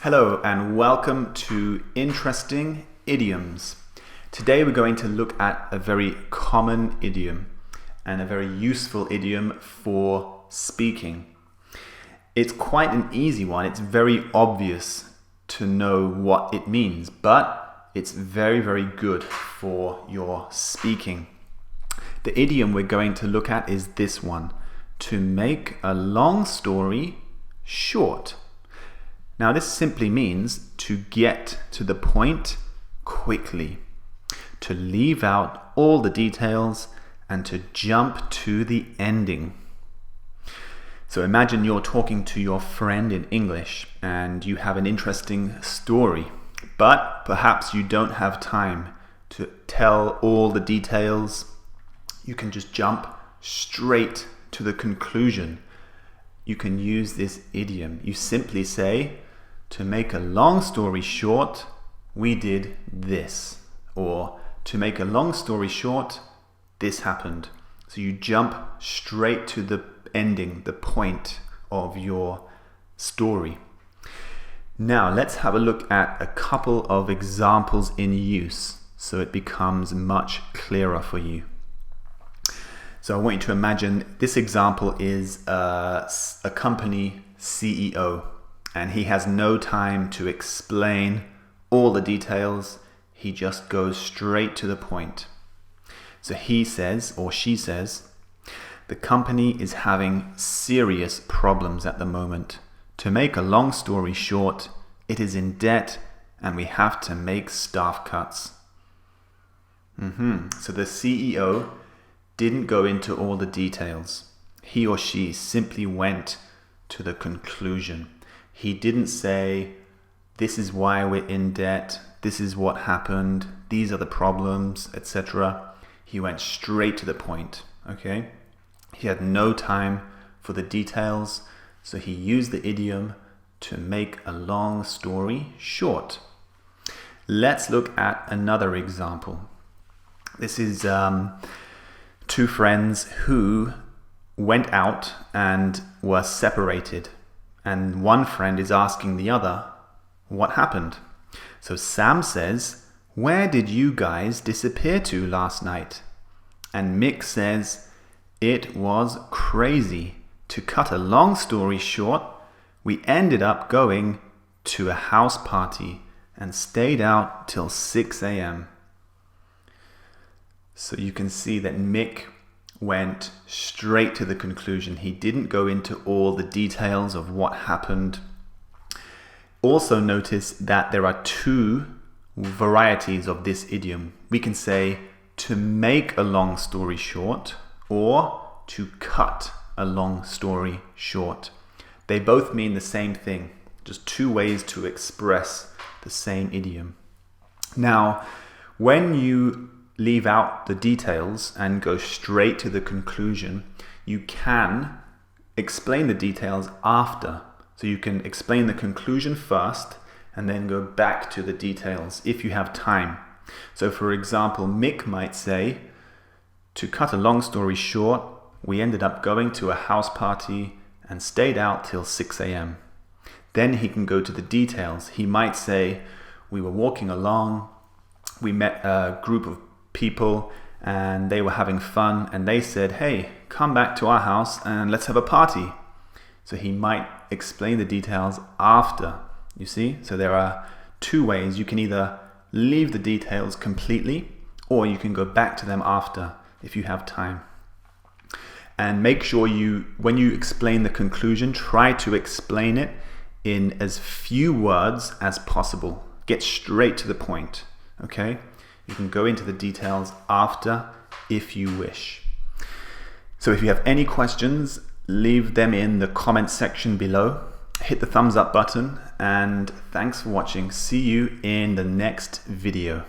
Hello and welcome to Interesting Idioms. Today we're going to look at a very common idiom and a very useful idiom for speaking. It's quite an easy one. It's very obvious to know what it means, but it's very, very good for your speaking. The idiom we're going to look at is this one: to make a long story short. Now, this simply means to get to the point quickly, to leave out all the details and to jump to the ending. So imagine you're talking to your friend in English and you have an interesting story, but perhaps you don't have time to tell all the details. You can just jump straight to the conclusion. You can use this idiom. You simply say, to make a long story short, we did this. Or to make a long story short, this happened. So you jump straight to the ending, the point of your story. Now let's have a look at a couple of examples in use so it becomes much clearer for you. So I want you to imagine this example is a company CEO. And he has no time to explain all the details. He just goes straight to the point. So he says, or she says, the company is having serious problems at the moment. To make a long story short, it is in debt and we have to make staff cuts. So the CEO didn't go into all the details. He or she simply went to the conclusion. He didn't say, this is why we're in debt, this is what happened, these are the problems, etc. He went straight to the point, okay? He had no time for the details, so he used the idiom to make a long story short. Let's look at another example. This is two friends who went out and were separated. And one friend is asking the other, what happened? So Sam says, where did you guys disappear to last night? And Mick says, it was crazy. To cut a long story short, we ended up going to a house party and stayed out till 6 a.m. So you can see that Mick went straight to the conclusion. He didn't go into all the details of what happened. Also notice that there are two varieties of this idiom. We can say to make a long story short or to cut a long story short. They both mean the same thing, just two ways to express the same idiom. Now, when you leave out the details and go straight to the conclusion, you can explain the details after. So you can explain the conclusion first and then go back to the details if you have time. So for example, Mick might say, to cut a long story short, we ended up going to a house party and stayed out till 6 a.m. Then he can go to the details. He might say, we were walking along, we met a group of people and they were having fun and they said, hey, come back to our house and let's have a party. So he might explain the details after, you see? So there are two ways. You can either leave the details completely or you can go back to them after if you have time. And make sure when you explain the conclusion, try to explain it in as few words as possible. Get straight to the point, okay? You can go into the details after if you wish. So if you have any questions, leave them in the comment section below. Hit the thumbs up button and thanks for watching. See you in the next video.